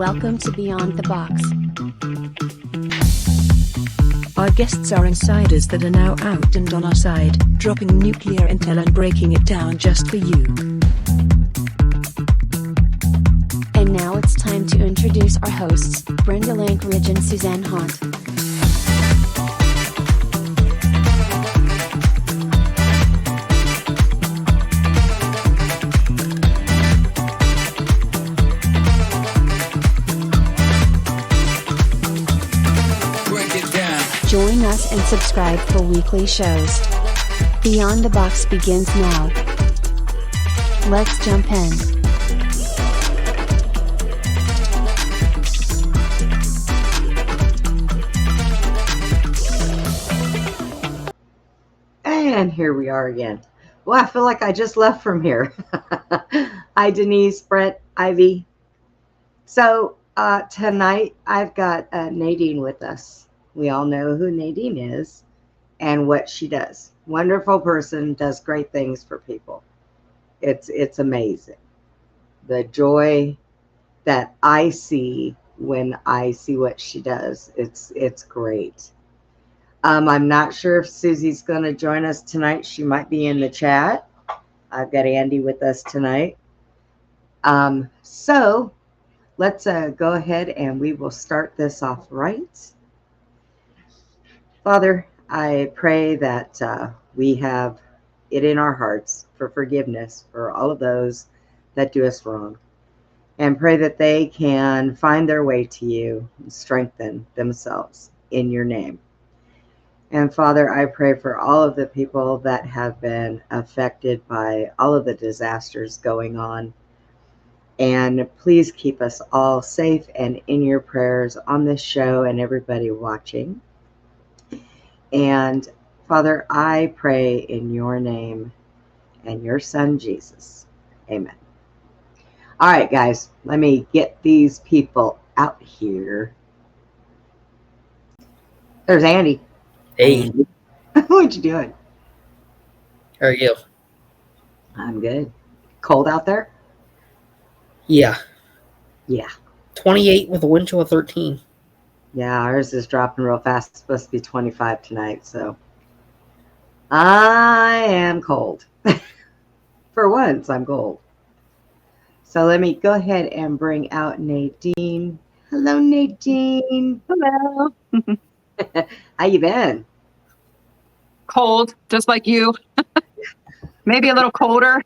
Welcome to Beyond the Box. Our guests are insiders that are now out and on our side, dropping nuclear intel and breaking it down just for you. And now it's time to introduce our hosts, Brenda Lankridge and Suzanne Haunt. Join us and subscribe for weekly shows. Beyond the Box begins now. Let's jump in. And here we are again. Well, I feel like I just left from here. Hi, Denise, Brett, Ivy. So tonight I've got Nadine with us. We all know who Nadine is and what she does. Wonderful person, does great things for people. It's amazing. The joy that I see when I see what she does, it's great. I'm not sure if Susie's going to join us tonight. She might be in the chat. I've got Andy with us tonight. So let's go ahead and we will start this off right. Father, I pray that we have it in our hearts for forgiveness for all of those that do us wrong, and pray that they can find their way to you and strengthen themselves in your name. And Father, I pray for all of the people that have been affected by all of the disasters going on. And please keep us all safe and in your prayers on this show and everybody watching. And Father, I pray in your name and your son, Jesus. Amen. All right, guys, let me get these people out here. There's Andy. Hey. What you doing? How are you? I'm good. Cold out there? Yeah. Yeah. 28 with a wind chill of 13. Yeah, ours is dropping real fast. It's supposed to be 25 tonight, so I am cold. For once, I'm cold. So let me go ahead and bring out Nadine. Hello, Nadine. Hello. How you been? Cold, just like you. Maybe a little colder.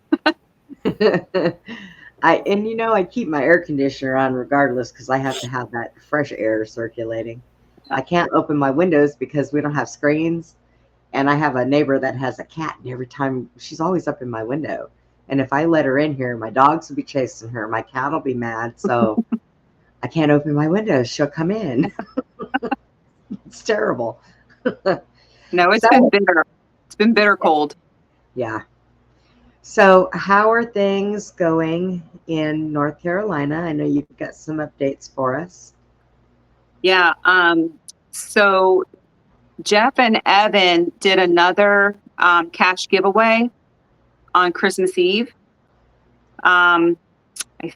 I keep my air conditioner on regardless because I have to have that fresh air circulating. I can't open my windows because we don't have screens, and I have a neighbor that has a cat, and every time she's always up in my window. And if I let her in here, my dogs will be chasing her, my cat will be mad, so I can't open my windows. She'll come in. It's terrible. No, it's been bitter. It's been bitter cold. Yeah. So how are things going in North Carolina? I know you've got some updates for us. Yeah. So Jeff and Evan did another cash giveaway on Christmas Eve. I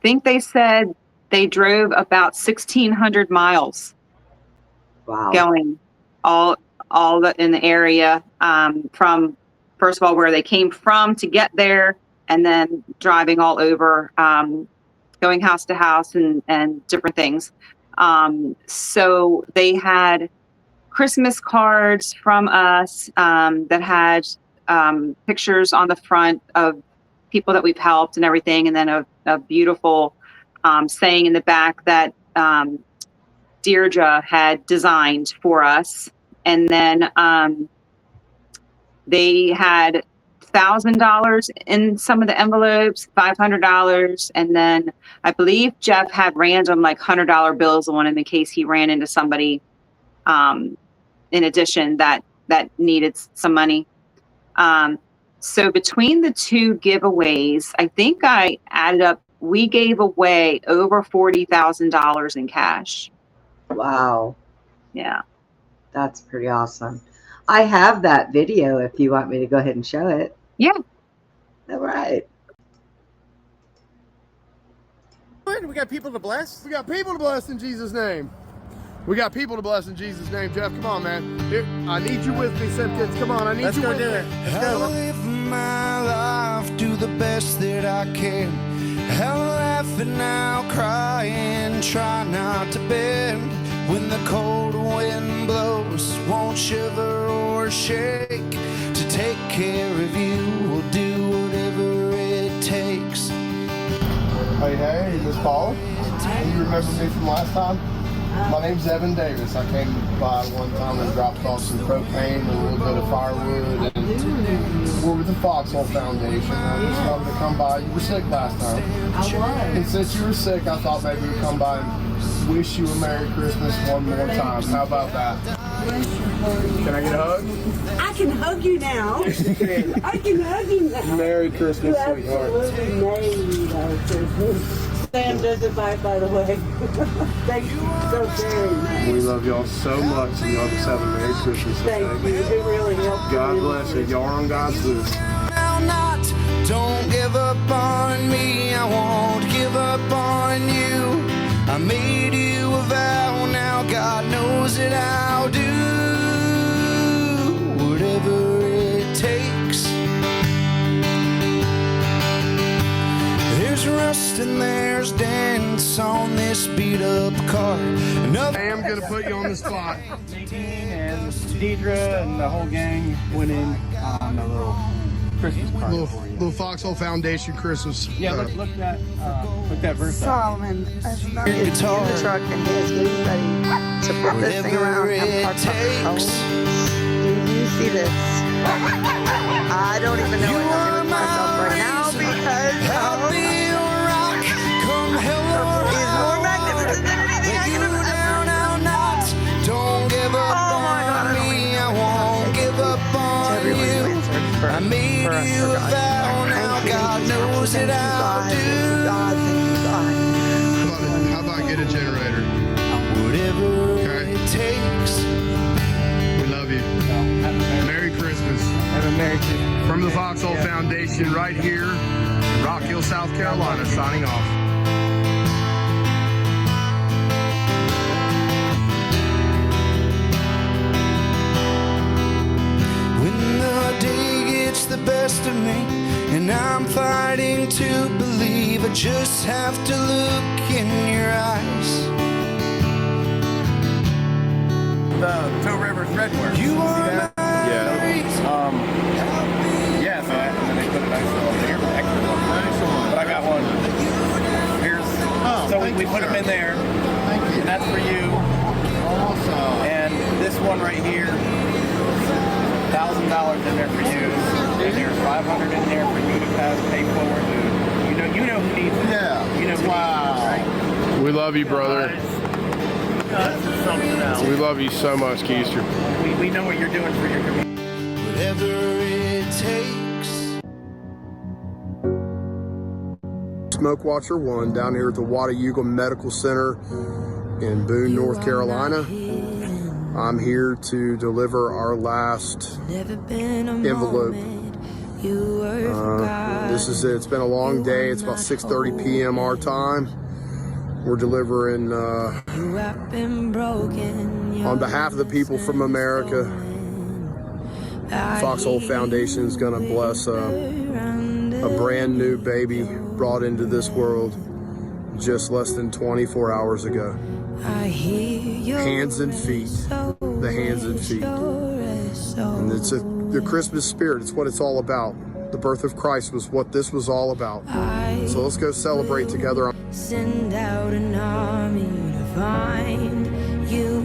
think they said they drove about 1,600 miles. Wow. Going all in the area from, first of all, where they came from to get there, and then driving all over, going house to house and different things. So they had Christmas cards from us that had pictures on the front of people that we've helped and everything, and then a beautiful saying in the back that Deirdre had designed for us. And then they had $1,000 in some of the envelopes, $500, and then I believe Jeff had random like $100 bills on him in case he ran into somebody in addition that needed some money. So between the two giveaways, I think I added up, we gave away over $40,000 in cash. Wow. Yeah. That's pretty awesome. I have that video if you want me to go ahead and show it. Yeah. All right. good. We got people to bless. We got people to bless in Jesus' name. We got people to bless in Jesus' name. Jeff, come on, man. Here, I need you with me, Simpkins. Come on, I need you with me. Let's I go. live my life, do the best that I can. I'll laugh and now cry and try not to bend. When the cold wind blows, won't shiver or shake. To take care of you, we'll do whatever it takes. Hey, Miss Paula. You remember me from last time? My name's Evan Davis. I came by one time and dropped off some propane and a little bit of firewood, and we're with the Foxhole Foundation. I just wanted to come by. You were sick last time. I was. And since you were sick, I thought maybe we'd come by and wish you a Merry Christmas one more time. How about that? Can I get a hug? I can hug you now. I can hug you now. Merry Christmas, You sweetheart. absolutely nailed Merry Christmas. Sam doesn't bite, by the way. Thank you so very much. We love y'all so much, and y'all just have a Merry Christmas. Thank you. It really helped. God bless you. Y'all are on God's list. Now not, don't give up on me, I won't give up on you. I made you a vow, now God knows that I'll do whatever it takes. There's rust and there's dents on this beat up car. I am going to put you on the spot. And Deidre and the whole gang went in on a little Christmas party for you. Little Foxhole Foundation Christmas. Yeah, look that verse up. Solomon has not Your in the guitar. truck and he is getting ready to flip this thing around Whatever and it park on takes. Do you see this? I don't even know what I'm doing to myself right now because I'll be your rock, come hell or he's more magnificent than anything I could have ever. down, now not. Don't give up Oh my God, on I don't me, I won't give up on Everyone you. who answered for I made us, you for a God. vow, now Thank you, God Jesus. knows that Thank you, I'll God. do Thank you, God. How about get a generator? whatever Okay. it takes. We love you. Merry Christmas. Have a Merry Christmas. From the Foxhole Foundation right here in Rock Hill, South Carolina, signing off. When the day gets the best of me and I'm fighting to believe, I just have to look in your eyes. The Toe River Threadwear. You See are that? my reason. Yeah, so and then they put a nice little here's an extra one. But I got one. Here's so we put them in there. Thank you. And that's for you. Awesome. And this one right here, $1,000 in there for you. And there's $500 in there for you to pay forward. You know who needs it. Yeah. You know who needs it, right? We love you, brother. This is something else. We love you so much, Keister. We know what you're doing for your community. Whatever it takes. Smoke Watcher 1 down here at the Watayuga Medical Center in Boone, North Carolina. I'm here to deliver our last envelope. This is it. It's been a long day. It's about 6:30 p.m. our time. We're delivering on behalf of the people from America. Foxhole Foundation is going to bless a brand new baby brought into this world just less than 24 hours ago. Hands and feet. The hands and feet. And it's the Christmas spirit. It's what it's all about. The birth of Christ was what this was all about. So let's go celebrate together. Send out an army to find you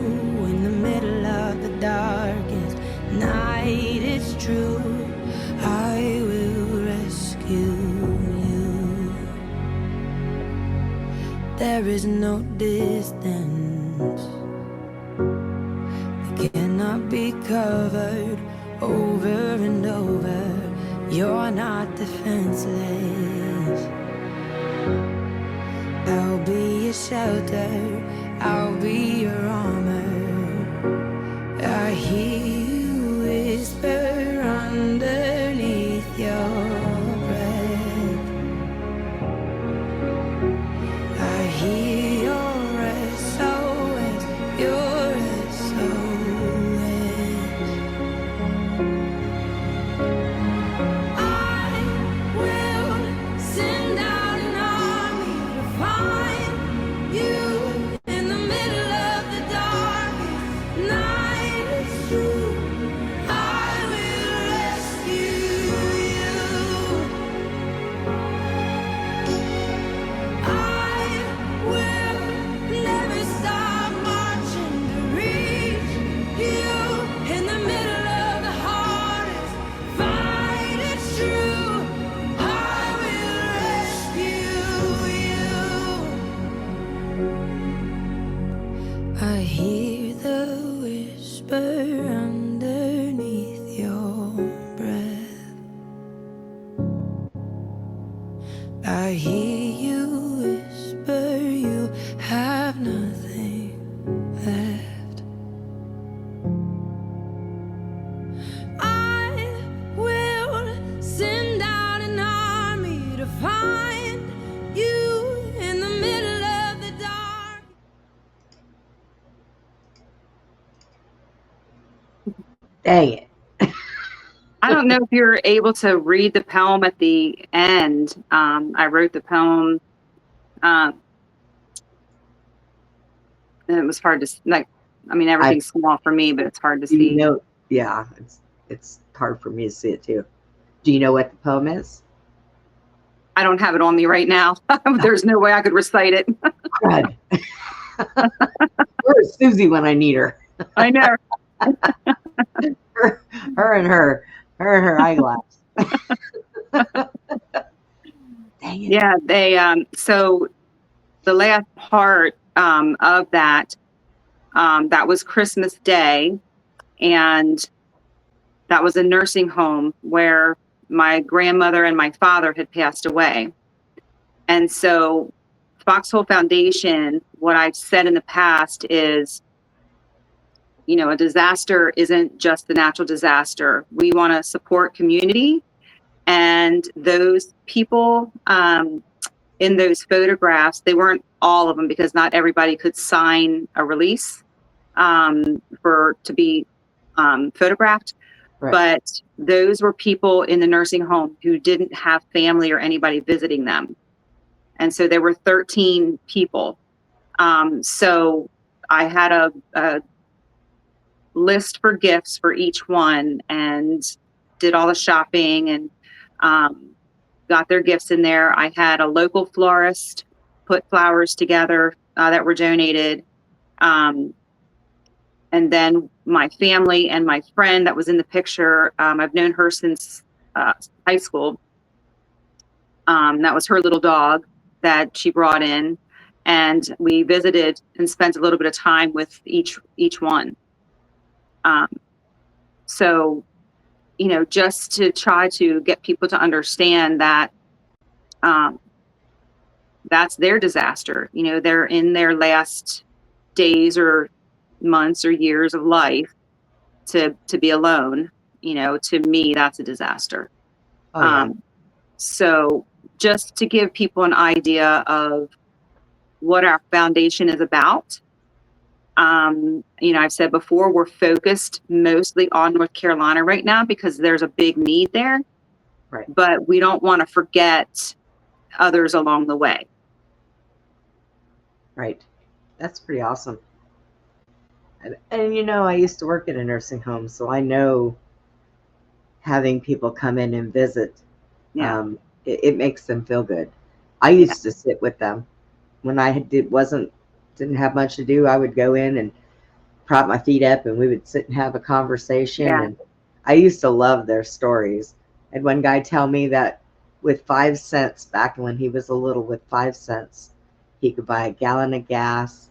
in the middle of the darkest night. It's true, I will rescue you. There is no distance that cannot be covered over and over. You're not defenseless. I'll be your shelter, I'll be your armor. I hear you whisper underneath your breath. I You're SOS. I will send out an army to find you in the middle of the darkest night. It's true. I will rescue you. I will never stop marching to reach you in the middle of the hardest fight. It's true. I will rescue you. I hear the whisper underneath your breath. I hear you whisper you have nothing left. I will send out an army to find you in the middle of the dark. Dang it. I don't know if you're able to read the poem at the end. I wrote the poem. And it was hard to everything's small for me, but it's hard to see. Yeah, it's hard for me to see it too. Do you know what the poem is? I don't have it on me right now. There's no way I could recite it. Crud. Where's Susie when I need her? I know. her and her eyeglass. Dang it. Yeah, they so the last part of that was Christmas Day, and that was a nursing home where my grandmother and my father had passed away. And so Foxhole Foundation, what I've said in the past is, a disaster isn't just the natural disaster. We want to support community, and those people in those photographs, they weren't all of them because not everybody could sign a release to be photographed. Right. But those were people in the nursing home who didn't have family or anybody visiting them. And so there were 13 people. So I had a list for gifts for each one and did all the shopping and got their gifts in there. I had a local florist put flowers together that were donated. And then my family and my friend that was in the picture, I've known her since high school. That was her little dog that she brought in. And we visited and spent a little bit of time with each one. So, just to try to get people to understand that that's their disaster. They're in their last days or months or years of life to be alone. To me, that's a disaster. Oh, yeah. So just to give people an idea of what our foundation is about. I've said before, we're focused mostly on North Carolina right now because there's a big need there. Right. But we don't want to forget others along the way. Right. That's pretty awesome. And I used to work at a nursing home, so I know having people come in and visit, it makes them feel good. I used to sit with them when I didn't have much to do. I would go in and prop my feet up, and we would sit and have a conversation. Yeah. And I used to love their stories. I had one guy tell me that with 5 cents, back when he was a little, with 5 cents, he could buy a gallon of gas,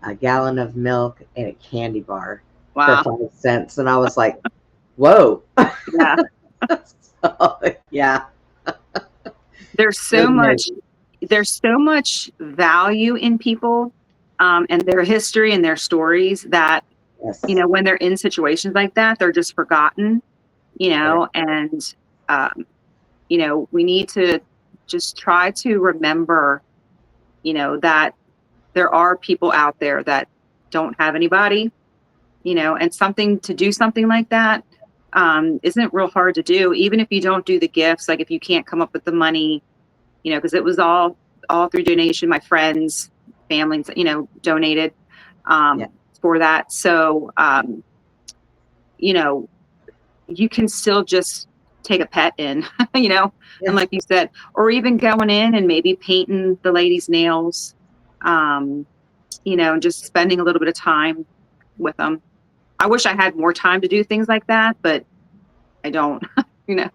a gallon of milk, and a candy bar Wow. for 5 cents. And I was like, whoa. Yeah. So, yeah. There's so much value in people and their history and their stories that, Yes. when they're in situations like that, they're just forgotten, Right. and, we need to just try to remember, that there are people out there that don't have anybody, and something to do something like that isn't real hard to do. Even if you don't do the gifts, like if you can't come up with the money, because it was all through donation. My friends, families, donated for that. So, you can still just take a pet in, and like you said, or even going in and maybe painting the lady's nails, and just spending a little bit of time with them. I wish I had more time to do things like that, but I don't, you know.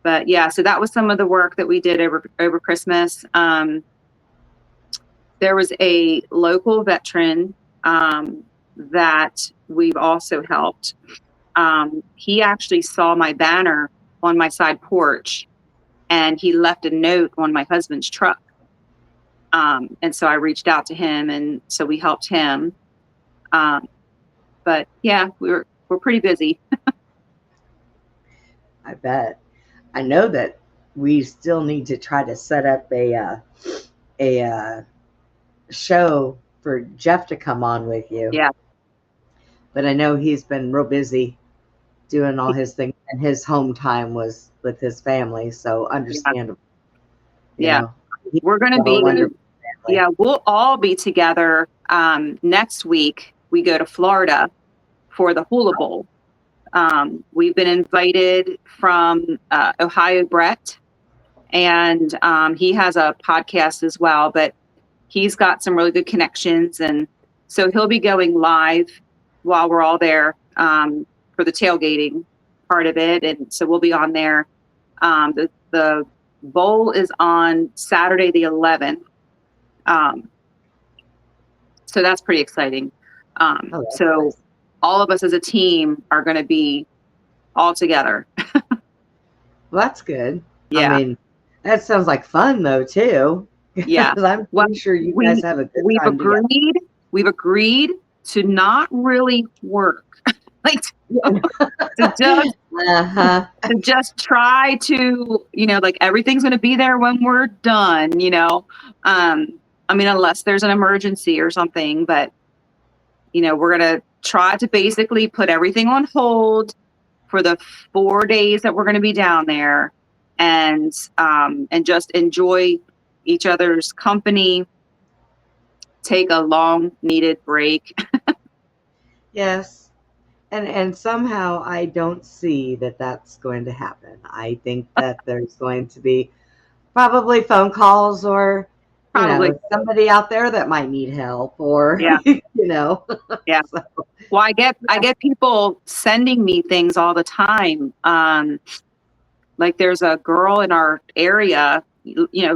But yeah, so that was some of the work that we did over Christmas. There was a local veteran that we've also helped. He actually saw my banner on my side porch, and he left a note on my husband's truck. And so I reached out to him, and so we helped him. But yeah, we're pretty busy. I bet. I know that we still need to try to set up a show for Jeff to come on with you. Yeah. But I know he's been real busy doing all his things, and his home time was with his family, so understandable. Yeah. We're going to be, we'll all be together. Next week, we go to Florida for the Hula Bowl. We've been invited from Ohio Brett, and he has a podcast as well, but he's got some really good connections. And so he'll be going live while we're all there for the tailgating part of it. And so we'll be on there. The bowl is on Saturday, the 11th. So that's pretty exciting. So nice. All of us as a team are going to be all together. Well, that's good. Yeah. I mean, that sounds like fun though, too. Yeah. I'm pretty sure you guys have a good time together. We've agreed to not really work. Like to just try to, like everything's going to be there when we're done, I mean, unless there's an emergency or something, but we're going to try to basically put everything on hold for the 4 days that we're going to be down there, and just enjoy each other's company, take a long needed break. Yes. And somehow I don't see that that's going to happen. I think that there's going to be probably phone calls or somebody out there that might need help or, Yeah. Yeah. So. Well, I get people sending me things all the time. Like there's a girl in our area,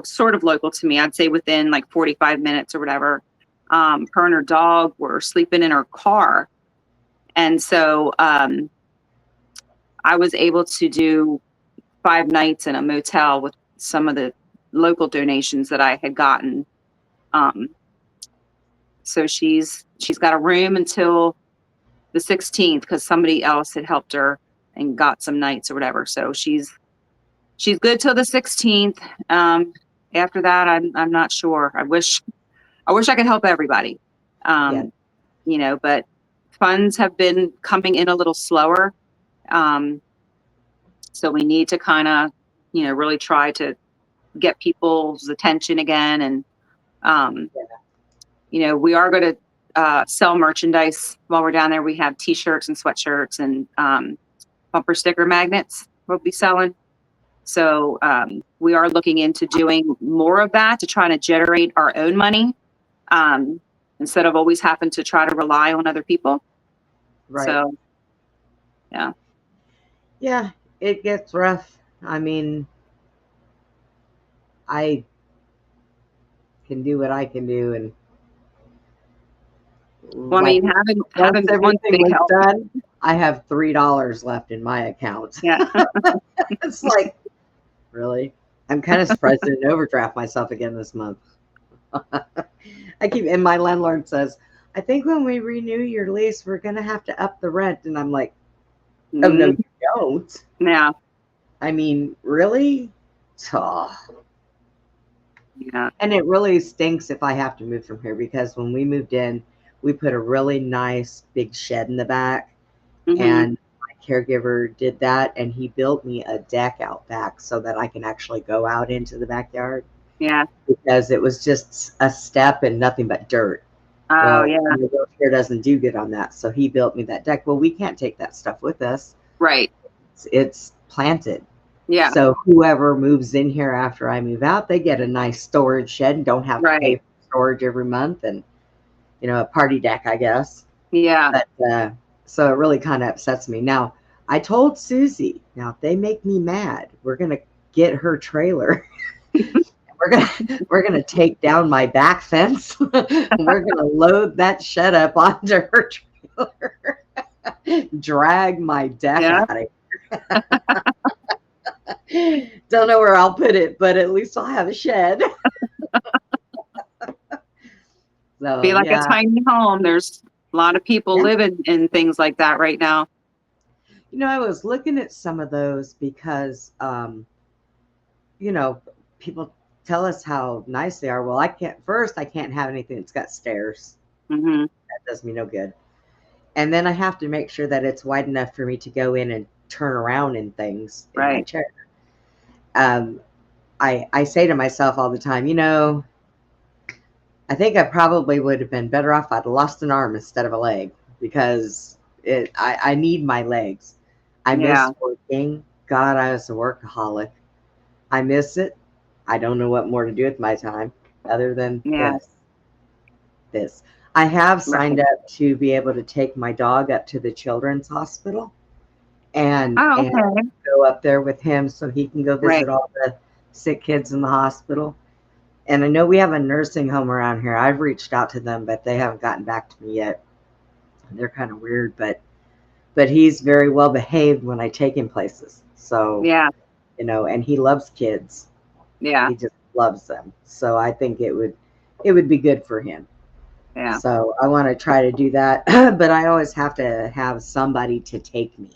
sort of local to me, I'd say within like 45 minutes or whatever. Her and her dog were sleeping in her car. And so I was able to do 5 nights in a motel with some of the local donations that I had gotten. So she's got a room until the 16th because somebody else had helped her and got some nights or whatever. So she's good till the 16th. After that, I'm not sure. I wish I could help everybody. But funds have been coming in a little slower. So we need to kind of, really try to get people's attention again. And, we are going to sell merchandise while we're down there. We have T-shirts and sweatshirts and bumper sticker magnets we'll be selling. So we are looking into doing more of that to try to generate our own money instead of always having to try to rely on other people. Right. So, yeah. Yeah, it gets rough. I mean, I can do what I can do, and well, I mean, having everything was done, I have $3 left in my account. Yeah. It's like, really? I'm kind of surprised I didn't overdraft myself again this month. And my landlord says, I think when we renew your lease, we're going to have to up the rent. And I'm like, oh, no, you don't. Yeah. I mean, really? Oh. Yeah. And it really stinks if I have to move from here, because when we moved in, we put a really nice big shed in the back, and my caregiver did that, and he built me a deck out back so that I can actually go out into the backyard, Yeah. because it was just a step and nothing but dirt. Oh, Well, yeah. my wheelchair doesn't do good on that, so he built me that deck. Well, we can't take that stuff with us. Right. It's planted. Yeah. So whoever moves in here after I move out, they get a nice storage shed and don't have to pay Right. for storage every month, and a party deck, I guess. Yeah. But so it really kind of upsets me. Now, I told Susie, now if they make me mad, we're gonna get her trailer. We're gonna take down my back fence. We're gonna load that shed up onto her trailer. Drag my deck Yeah. out of here. Don't know where I'll put it, but at least I'll have a shed. So, Be like yeah. a tiny home. There's a lot of people living in things like that right now. I was looking at some of those because, people tell us how nice they are. Well, I can't have anything that's got stairs. That does me no good. And then I have to make sure that it's wide enough for me to go in and turn around in things in my chair. I say to myself all the time, I think I probably would have been better off. I'd lost an arm instead of a leg, because I need my legs. I miss working. God, I was a workaholic. I miss it. I don't know what more to do with my time other than this. I have signed up to be able to take my dog up to the children's hospital and go up there with him so he can go visit all the sick kids in the hospital. And I know we have a nursing home around here. I've reached out to them, but they haven't gotten back to me yet. They're kind of weird, but he's very well behaved when I take him places. So, and he loves kids. Yeah. He just loves them. So I think it would be good for him. Yeah. So I want to try to do that, but I always have to have somebody to take me,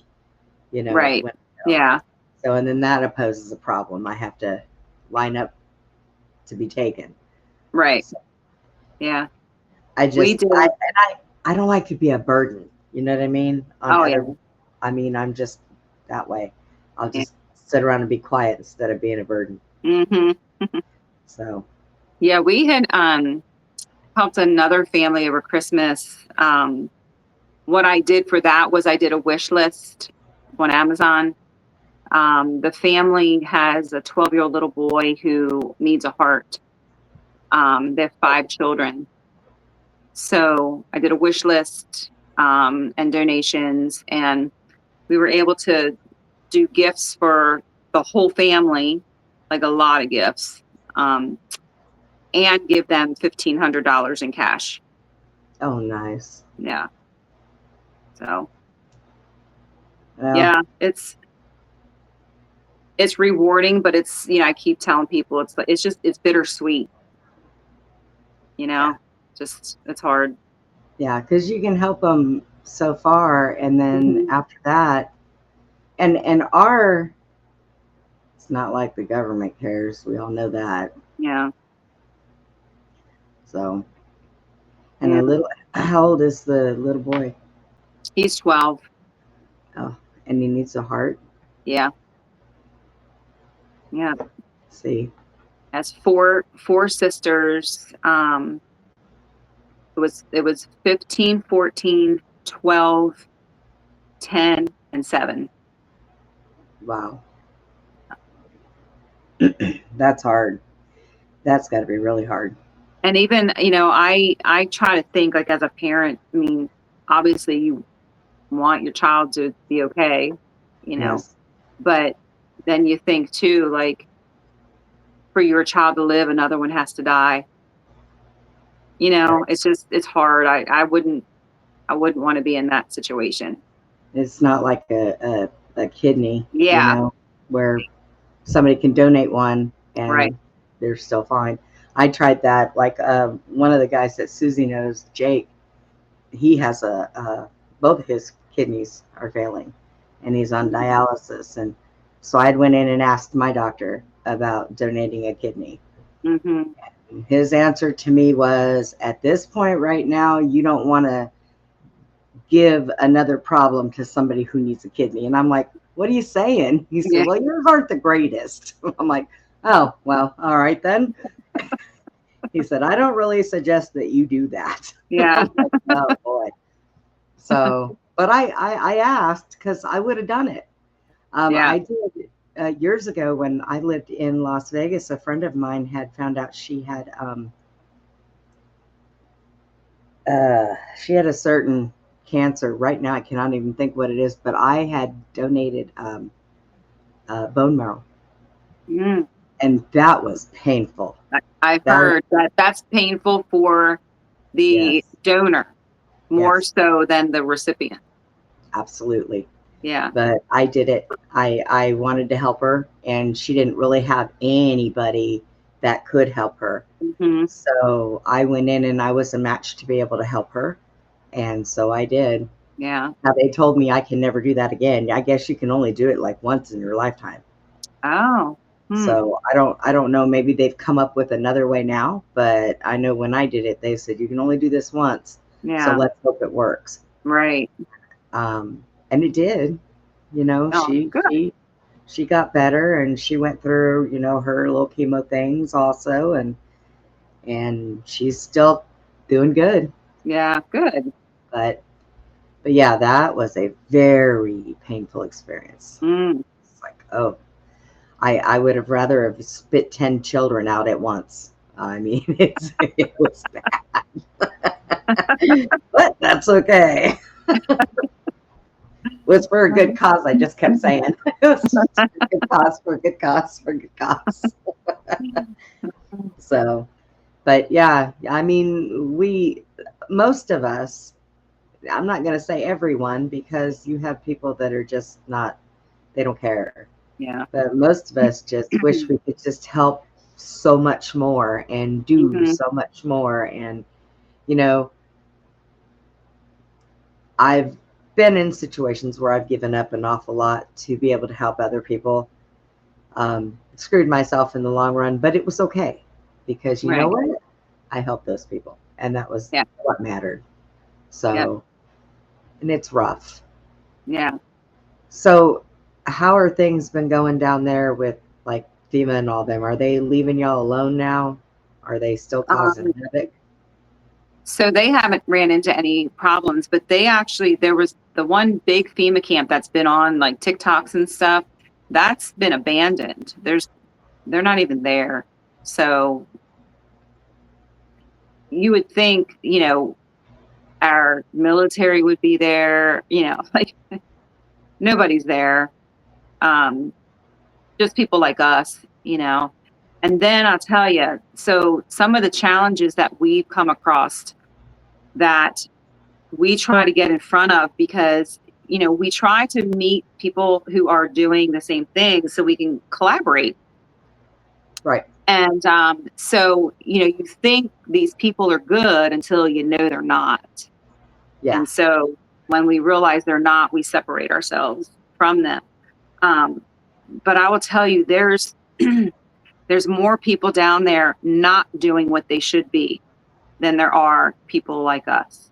Right. Yeah. So, and then that poses a problem. I have to line up to be taken. Right. So, yeah. I don't like to be a burden. You know what I mean? I mean, I'm just that way. I'll just sit around and be quiet instead of being a burden. So. Yeah, we had helped another family over Christmas. What I did for that was I did a wish list on Amazon. The family has a 12-year-old little boy who needs a heart. They have 5 children. So I did a wish list and donations, and we were able to do gifts for the whole family, like a lot of gifts, and give them $1,500 in cash. Oh, nice. Yeah. So, well, yeah, it's rewarding, but it's, I keep telling people it's bittersweet, just, it's hard. Yeah. 'Cause you can help them so far. And then after that, and it's not like the government cares. We all know that. Yeah. So, and how old is the little boy? He's 12. Oh, and he needs a heart. Yeah. Yeah. Let's see. Has four sisters. It was 15, 14, 12, 10, and 7. Wow. That's hard. That's got to be really hard. And even, I try to think, like, as a parent, I mean, obviously you want your child to be okay, Yes. but then you think too, like, for your child to live, another one has to die. It's hard. I wouldn't want to be in that situation. It's not like a kidney, Yeah. Where somebody can donate one and they're still fine. I tried that. Like one of the guys that Susie knows, Jake, he has both of his kidneys are failing, and he's on dialysis. And so I went in and asked my doctor about donating a kidney, Mm-hmm. His answer to me was, at this point right now, you don't want to give another problem to somebody who needs a kidney. And I'm like, what are you saying? He said, Yeah. well, yours aren't the greatest. I'm like, oh, well, all right then. He said, I don't really suggest that you do that. Yeah. I'm like, oh boy. So, but I asked because I would have done it. Yeah. I did years ago when I lived in Las Vegas. A friend of mine had found out she had a certain cancer. Right now, I cannot even think what it is. But I had donated bone marrow, Mm. and that was painful. I've That heard that that's painful for the yes, donor more yes, so than the recipient. absolutely. Yeah. But I did it. I wanted to help her, and she didn't really have anybody that could help her. Mm-hmm. So I went in and I was a match to be able to help her. And so I did. Yeah. Now they told me I can never do that again. I guess you can only do it like once in your lifetime. Oh. Hmm. So I don't know. Maybe they've come up with another way now, but I know when I did it, they said you can only do this once. So Yeah. let's hope it works. Right. And it did. You know, Oh, good. she got better, and she went through, you know, her little chemo things also, and she's still doing good. Yeah. Good. But yeah, that was a very painful experience. Mm. It's like, oh, I would have rather have spit 10 children out at once. I mean, it was bad, but that's okay. It was for a good cause. I just kept saying it was for a good cause, for a good cause, for a good cause. So, but yeah, I mean, most of us, I'm not going to say everyone, because you have people that are just not, they don't care. Yeah. But most of us just wish we could just help so much more and do Mm-hmm. so much more. And, you know, I've been in situations where I've given up an awful lot to be able to help other people. Screwed myself in the long run, but it was okay, because you know Right. what? I helped those people, and that was Yeah. what mattered. Yeah. So, and it's rough. Yeah. So, how are things been going down there with like FEMA and all them? Are they leaving y'all alone now? Are they still causing havoc? So they haven't ran into any problems, but there was the one big FEMA camp that's been on like TikToks and stuff. That's been abandoned. They're not even there. So you would think, our military would be there, like nobody's there. Just people like us, And then I'll tell you, so some of the challenges that we've come across that we try to get in front of, because we try to meet people who are doing the same thing so we can collaborate. Right. And so you think these people are good until you know they're not. Yeah. And so when we realize they're not, we separate ourselves from them. But I will tell you, there's there's more people down there not doing what they should be than there are people like us.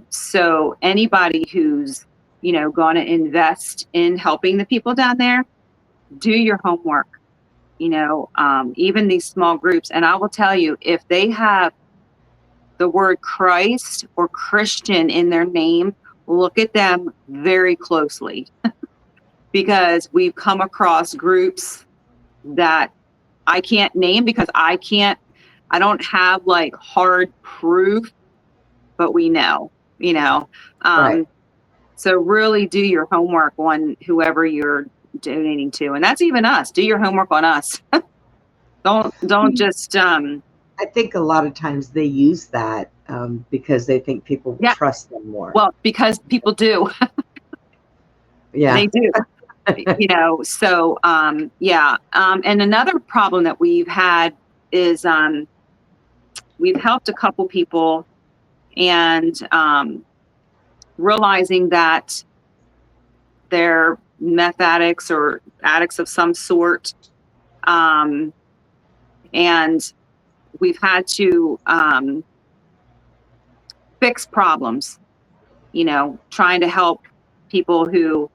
So anybody who's, going to invest in helping the people down there, do your homework, even these small groups. And I will tell you, if they have the word Christ or Christian in their name, look at them very closely, because we've come across groups that I can't name because I don't have like hard proof, but we know, Right. So really do your homework on whoever you're donating to. And that's even us. Do your homework on us. Don't just, I think a lot of times they use that because they think people yeah. trust them more. Well, because people do. Yeah. They do. So, yeah. And another problem that we've had is we've helped a couple people, and realizing that they're meth addicts or addicts of some sort. And we've had to fix problems, trying to help people who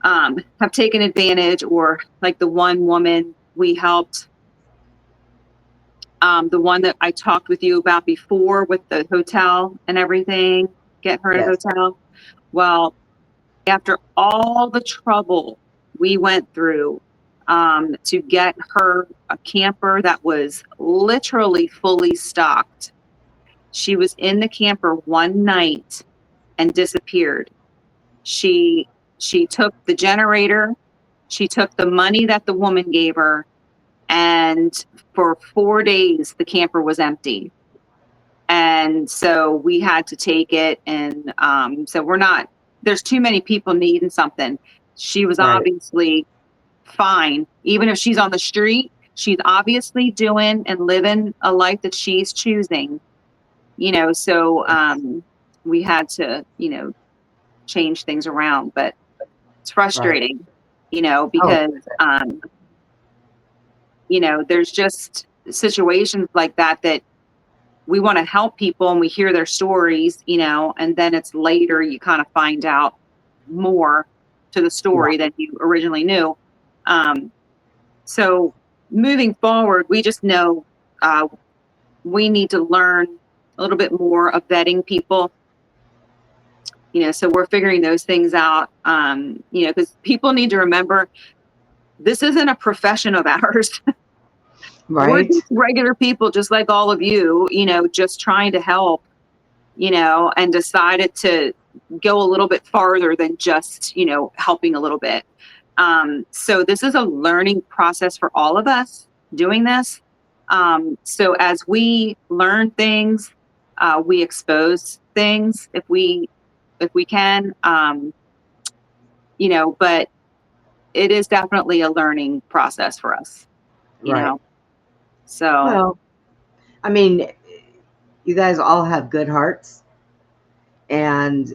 have taken advantage, or like the one woman we helped, the one that I talked with you about before with the hotel and everything, get her in a Yes. hotel. Well, after all the trouble we went through to get her a camper that was literally fully stocked, she was in the camper one night and disappeared. She took the generator, she took the money that the woman gave her, and for 4 days the camper was empty. And so we had to take it, and so there's too many people needing something. She was Right. obviously fine. Even if she's on the street, she's obviously doing and living a life that she's choosing, so we had to, change things around. But it's frustrating, Oh, because there's just situations like that we want to help people, and we hear their stories, and then it's later you kind of find out more to the story than you originally knew. So moving forward, we just know we need to learn a little bit more of vetting people. So we're figuring those things out, because people need to remember this isn't a profession of ours. We're right. just regular people, just like all of you, just trying to help, and decided to go a little bit farther than just, helping a little bit. So this is a learning process for all of us doing this. So as we learn things, we expose things if we can, but it is definitely a learning process for us, Right. So Well, I mean, you guys all have good hearts, and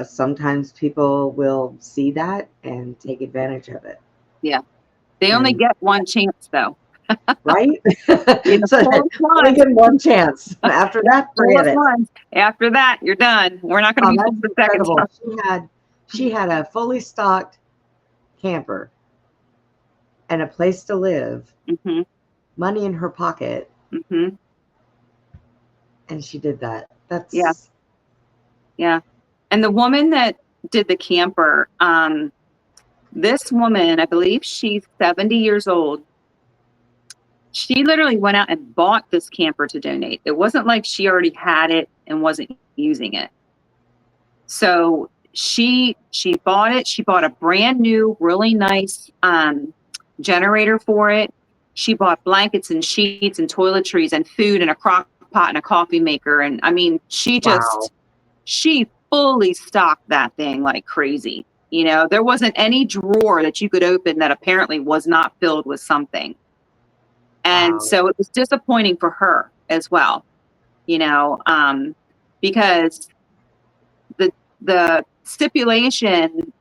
sometimes people will see that and take advantage of it. yeah, they only And get one chance though. right? You So pull us only once, get one chance. After that, pull forget us it. once. After that, you're done. We're not going Oh, to be that's pulled the second incredible. time. She had a fully stocked camper and a place to live, Mm-hmm. money in her pocket, Mm-hmm. and she did that. That's Yeah. And the woman that did the camper, this woman, I believe she's 70 years old. She literally went out and bought this camper to donate. It wasn't like she already had it and wasn't using it. So she bought it. She bought a brand new, really nice generator for it. She bought blankets and sheets and toiletries and food and a crock pot and a coffee maker. And I mean, she wow. fully stocked that thing like crazy. There wasn't any drawer that you could open that apparently was not filled with something. And Wow. so it was disappointing for her as well, because the stipulation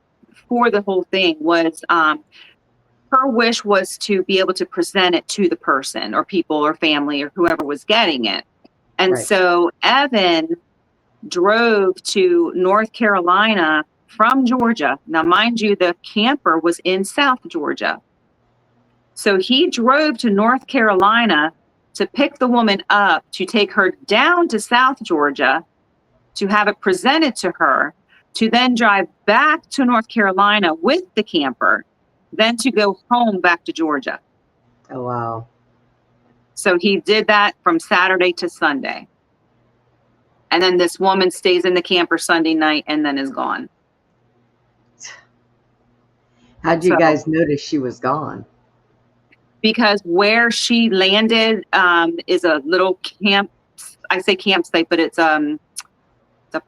for the whole thing was her wish was to be able to present it to the person or people or family or whoever was getting it. And Right. so Evan drove to North Carolina from Georgia. Now, mind you, the camper was in South Georgia. So he drove to North Carolina to pick the woman up, to take her down to South Georgia, to have it presented to her, to then drive back to North Carolina with the camper, then to go home back to Georgia. Oh, wow. So he did that from Saturday to Sunday. And then this woman stays in the camper Sunday night and then is gone. How'd you guys notice she was gone? Because where she landed is a little camp. I say campsite, but it's a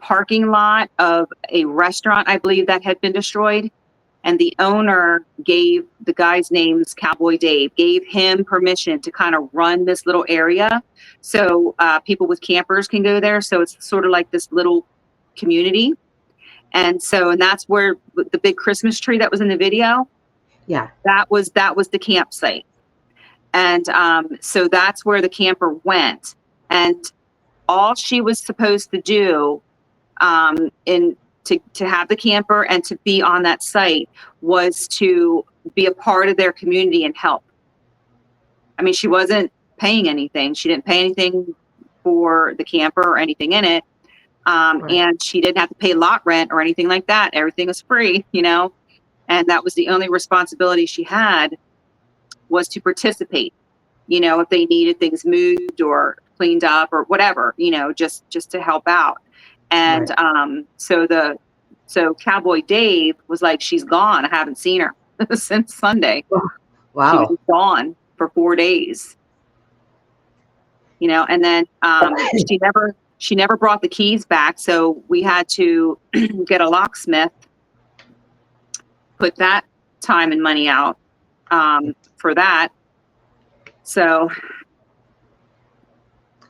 parking lot of a restaurant, I believe, that had been destroyed. And the owner gave the guy's name's Cowboy Dave, gave him permission to kind of run this little area. So people with campers can go there. So it's sort of like this little community. And that's where the big Christmas tree that was in the video. Yeah. That was the campsite. And so that's where the camper went. And all she was supposed to do to have the camper and to be on that site was to be a part of their community and help. I mean, she wasn't paying anything. She didn't pay anything for the camper or anything in it. And she didn't have to pay lot rent or anything like that. Everything was free, you know, and that was the only responsibility she had, was to participate, you know, if they needed things moved or cleaned up or whatever, you know, just to help out. And so Cowboy Dave was like, she's gone. I haven't seen her since Sunday. Wow. She was gone for 4 days. You know, and then she never brought the keys back, so we had to get a locksmith, put that time and money out for that. So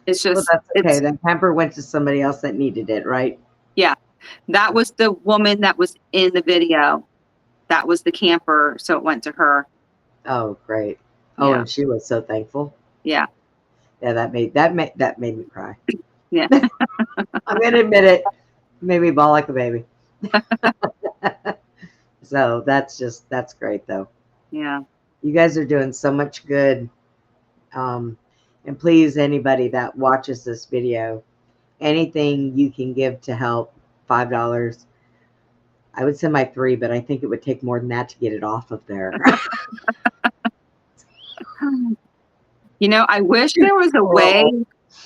it's just, well, that's okay. Then camper went to somebody else that needed it, right? Yeah, that was the woman that was in the video. That was the camper, so it went to her. Oh, great. Oh, Yeah. and she was so thankful. Yeah. Yeah, that made me cry. Yeah. I'm gonna admit it. Made me bawl like a baby. So that's great though. Yeah. You guys are doing so much good. And please, anybody that watches this video, anything you can give to help, $5. I would send my $3, but I think it would take more than that to get it off of there. You know, I wish there was a way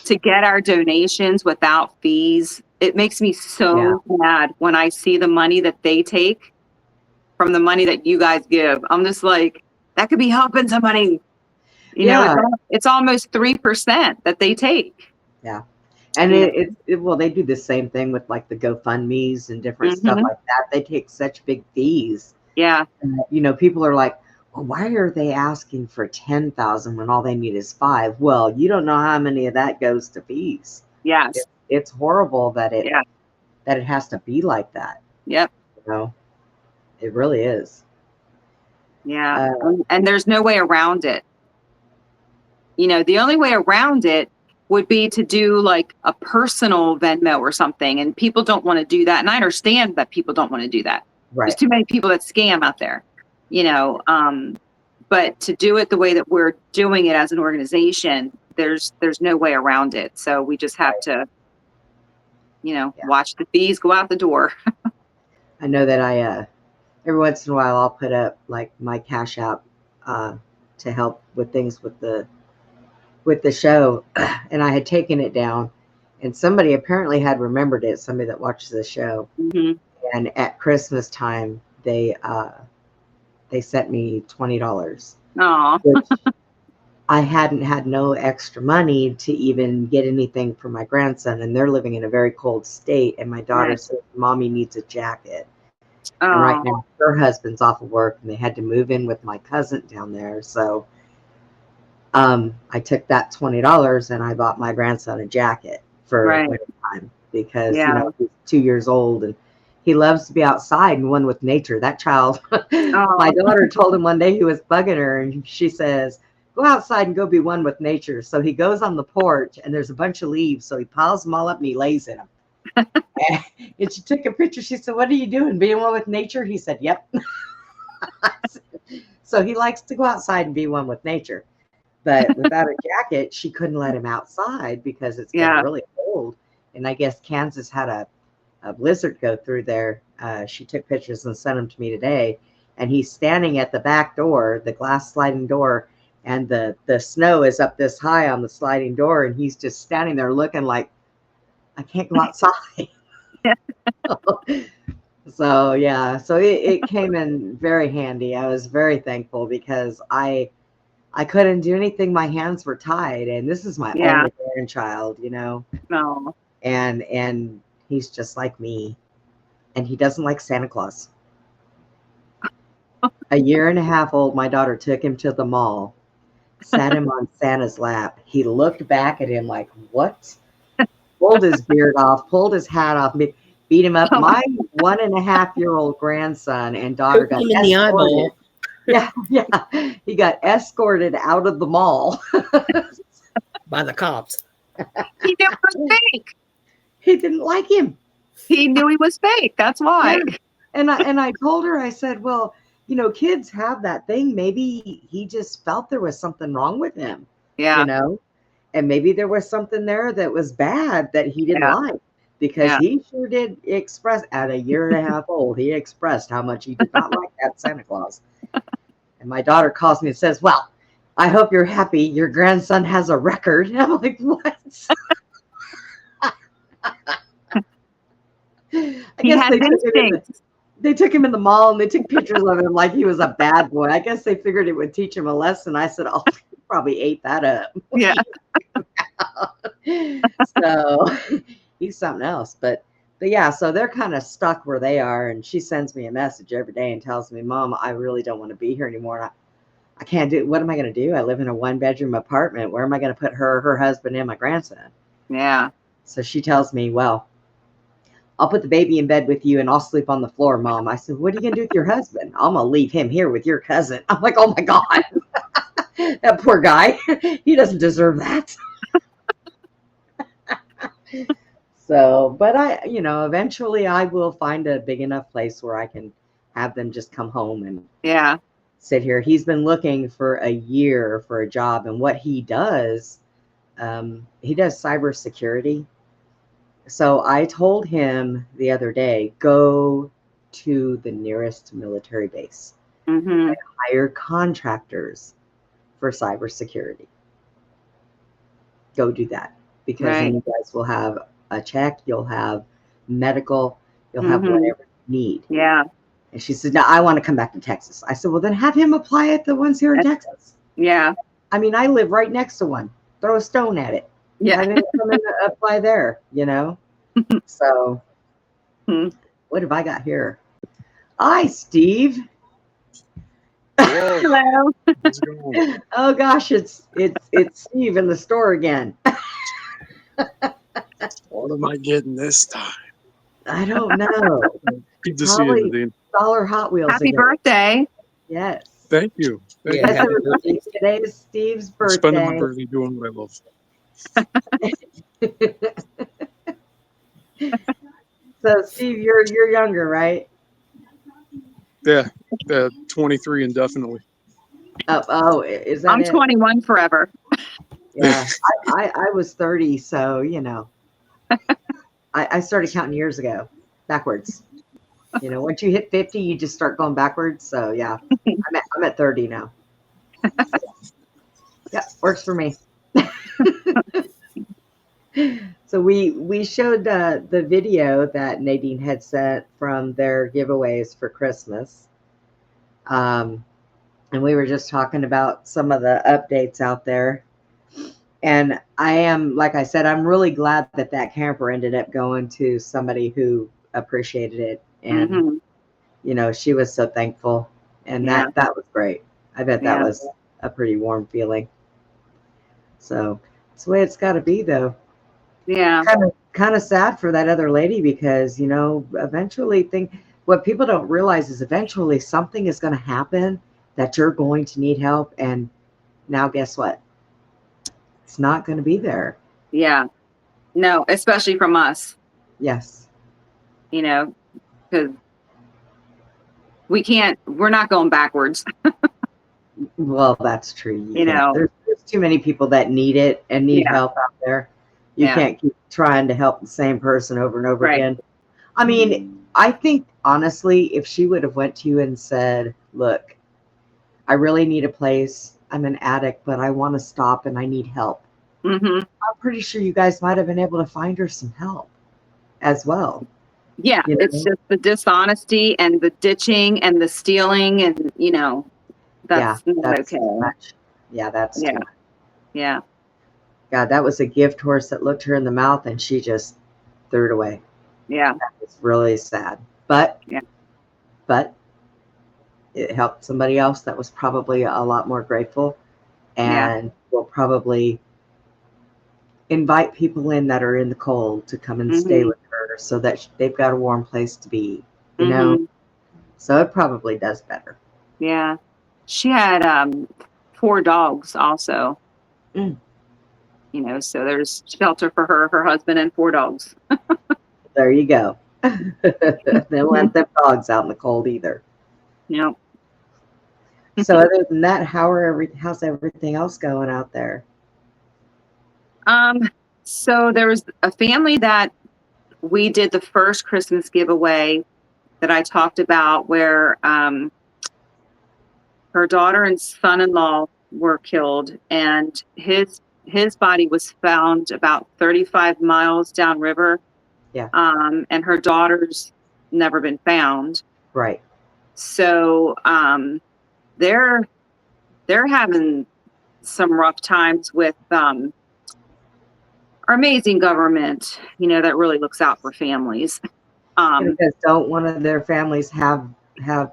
to get our donations without fees. It makes me so mad when I see the money that they take from the money that you guys give. I'm just like, that could be helping somebody. You know, it's almost 3% that they take. Yeah. And well, they do the same thing with like the GoFundMe's and different stuff like that. They take such big fees. Yeah. You know, people are like, well, why are they asking for 10,000 when all they need is 5? Well, you don't know how many of that goes to fees. Yes. It's horrible that it has to be like that. Yep. You know, it really is. Yeah. And there's no way around it. You know, the only way around it would be to do like a personal Venmo or something. And people don't want to do that. And I understand that people don't want to do that. Right. There's too many people that scam out there, you know, but to do it the way that we're doing it as an organization, there's no way around it. So we just have to, you know, watch the fees go out the door. I know that I, every once in a while, I'll put up like my Cash App to help with things with the show. And I had taken it down, and somebody apparently had remembered it, somebody that watches the show. Mm-hmm. And at Christmas time, they sent me $20. Aw. Which I hadn't had no extra money to even get anything for my grandson, and they're living in a very cold state. And my daughter said, "Mommy needs a jacket." And right now, her husband's off of work, and they had to move in with my cousin down there. So I took that $20 and I bought my grandson a jacket for winter time because you know, he's 2 years old and he loves to be outside and one with nature. That child, my daughter told him one day he was bugging her, and she says, "Go outside and go be one with nature." So he goes on the porch and there's a bunch of leaves. So he piles them all up and he lays in them. And she took a picture. She said, "What are you doing? Being one with nature?" He said, "Yep." So he likes to go outside and be one with nature. But without a jacket, she couldn't let him outside because it's getting really cold. And I guess Kansas had a blizzard go through there. She took pictures and sent them to me today. And he's standing at the back door, the glass sliding door, and the snow is up this high on the sliding door. And he's just standing there looking like, I can't go outside. So, yeah. So it came in very handy. I was very thankful because I couldn't do anything. My hands were tied, and this is my only grandchild, you know. No. And he's just like me, and he doesn't like Santa Claus. A year and a half old, my daughter took him to the mall, sat him on Santa's lap. He looked back at him like, what? Pulled his beard off, pulled his hat off, beat him up. My 1.5-year-old grandson and daughter got escorted. Yeah, yeah. He got escorted out of the mall. By the cops. He knew it was fake. He didn't like him. He knew he was fake. That's why. Yeah. And I told her, I said, well, kids have that thing. Maybe he just felt there was something wrong with him, Yeah. and maybe there was something there that was bad that he didn't Yeah. like, because he sure did express at a year and a half old, he expressed how much he did not like that Santa Claus. And my daughter calls me and says, well, I hope you're happy your grandson has a record. And I'm like, what? I guess they took him in the mall and they took pictures of him like he was a bad boy. I guess they figured it would teach him a lesson. I said, oh, he probably ate that up. Yeah. So he's something else. But yeah, so they're kind of stuck where they are. And she sends me a message every day and tells me, Mom, I really don't want to be here anymore. And I can't do it. What am I going to do? I live in a 1-bedroom apartment. Where am I going to put her husband, and my grandson? Yeah. So she tells me, well, I'll put the baby in bed with you and I'll sleep on the floor, Mom. I said, what are you going to do with your husband? I'm going to leave him here with your cousin. I'm like, oh my God, that poor guy. He doesn't deserve that. So, but eventually I will find a big enough place where I can have them just come home and sit here. He's been looking for a year for a job, and what he does cybersecurity. So I told him the other day, go to the nearest military base and hire contractors for cybersecurity. Go do that, because then you guys will have a check, you'll have medical, you'll have whatever you need. Yeah. And she said, no, I want to come back to Texas. I said, well, then have him apply at the ones here in Texas. Yeah. I mean, I live right next to one. Throw a stone at it. Yeah. I didn't come in to apply there, So, what have I got here? Hi, Steve. Hello. How's it going? Oh gosh, it's Steve in the store again. What am I getting this time? I don't know. Good to see you, Nadine. Dollar Hot Wheels. Happy again. birthday. Yes. Thank you. Thank Yes, you. everybody. Today is Steve's birthday. Spending my birthday doing what I love. So, Steve, you're younger, right? Yeah, 23 indefinitely. Oh, is that I'm it? 21 forever. Yeah, I was 30, so I started counting years ago, backwards. Once you hit 50, you just start going backwards. So yeah, I'm at 30 now. Yeah, works for me. So we showed the video that Nadine had sent from their giveaways for Christmas. And we were just talking about some of the updates out there. And I am, like I said, I'm really glad that camper ended up going to somebody who appreciated it. And, she was so thankful. And that was great. I bet that was a pretty warm feeling. So it's the way it's got to be, though. Yeah. Kind of sad for that other lady, because, eventually what people don't realize is eventually something is going to happen that you're going to need help. And now guess what? It's not going to be there. Yeah. No, especially from us. Yes. Because we're not going backwards. Well, that's true. There's too many people that need it and need help out there. You can't keep trying to help the same person over and over again. I mean, I think honestly, if she would have went to you and said, look, I really need a place. I'm an addict, but I want to stop and I need help. I'm pretty sure you guys might have been able to find her some help as well. Yeah, it's just the dishonesty and the ditching and the stealing, and that's not okay. Too much. Yeah, that's too much. Yeah. God, that was a gift horse that looked her in the mouth and she just threw it away. Yeah. That was really sad. But it helped somebody else that was probably a lot more grateful, and will probably invite people in that are in the cold to come and stay with her, so that they've got a warm place to be, So it probably does better. Yeah. she had 4 dogs also. Mm. You know, so there's shelter for her, her husband, and 4 dogs. There you go. Don't let them dogs out in the cold either. You know. So other than that, how's everything else going out there? So there was a family that we did the first Christmas giveaway that I talked about, where her daughter and son-in-law were killed, and his body was found about 35 miles downriver. Yeah. And her daughter's never been found. Right. So they're having some rough times with our amazing government, you know, that really looks out for families. Because don't one of their families have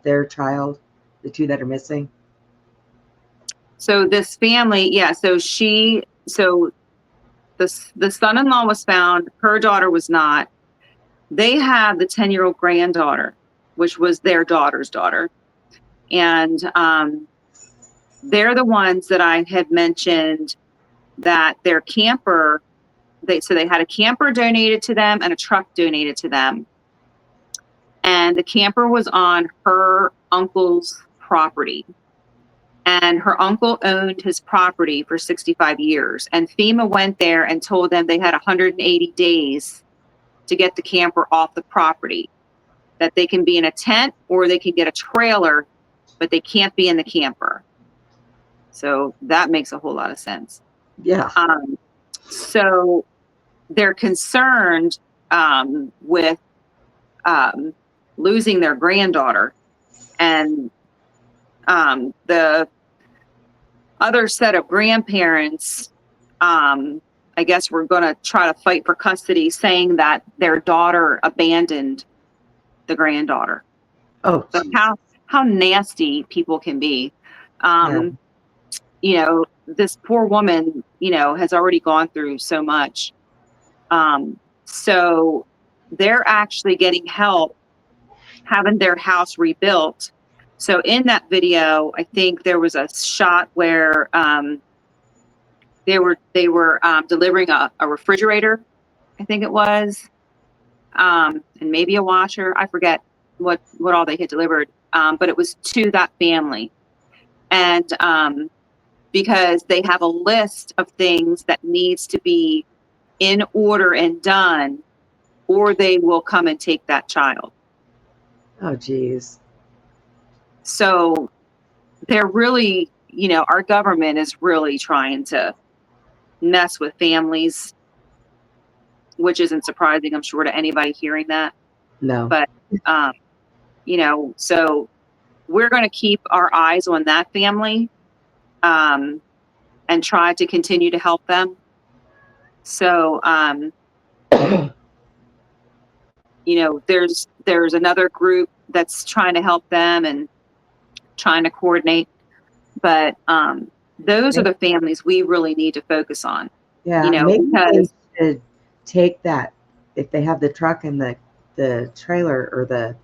their child, the 2 that are missing? So this family, yeah, so the son-in-law was found, her daughter was not. They have the 10-year-old granddaughter, which was their daughter's daughter. And they're the ones that I had mentioned that their camper, they had a camper donated to them and a truck donated to them. And the camper was on her uncle's property. And her uncle owned his property for 65 years. And FEMA went there and told them they had 180 days to get the camper off the property, that they can be in a tent or they can get a trailer, but they can't be in the camper. So that makes a whole lot of sense. Yeah. So they're concerned with losing their granddaughter, and the other set of grandparents, I guess, we're going to try to fight for custody, saying that their daughter abandoned the granddaughter. Oh, so how nasty people can be. Yeah. You know, this poor woman, you know, has already gone through so much. So they're actually getting help having their house rebuilt. So in that video, I think there was a shot where they were delivering a refrigerator, I think it was, and maybe a washer. I forget what all they had delivered, but it was to that family. And because they have a list of things that needs to be in order and done, or they will come and take that child. Oh, geez. So they're really, you know, our government is really trying to mess with families, which isn't surprising, I'm sure, to anybody hearing that. No. But, you know, so we're going to keep our eyes on that family and try to continue to help them. So, you know, there's another group that's trying to help them and trying to coordinate. But those are the families we really need to focus on. Yeah, you know, maybe because they should take that, if they have the truck and the trailer or the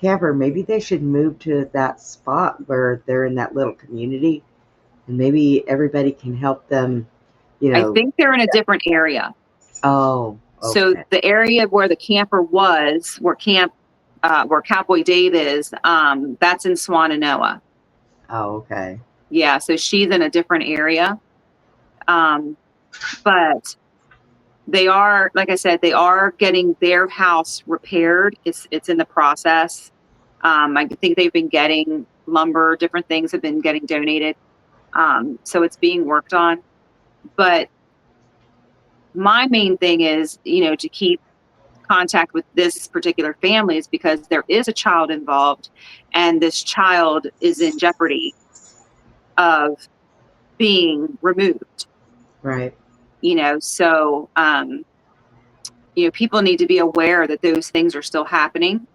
camper, maybe they should move to that spot where they're in that little community, and maybe everybody can help them, you know. I think they're in a different area. Oh, okay. So the area where the camper was, where Cowboy Dave is, that's in Swananoa. Oh, okay. Yeah, so she's in a different area. But they are, like I said, they are getting their house repaired. It's in the process. I think they've been getting lumber, different things have been getting donated. So it's being worked on. But my main thing is, you know, to keep contact with this particular family, is because there is a child involved, and this child is in jeopardy of being removed. Right. You know, so, you know, people need to be aware that those things are still happening.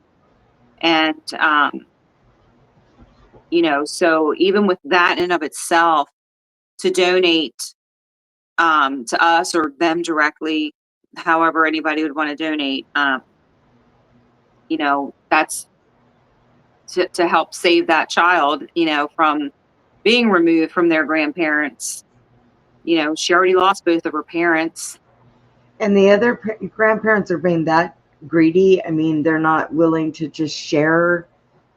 And, you know, so even with that in and of itself, to donate to us or them directly, however anybody would want to donate, you know, that's to help save that child, you know, from being removed from their grandparents. She already lost both of her parents. And the other grandparents are being that greedy. I mean, they're not willing to just share,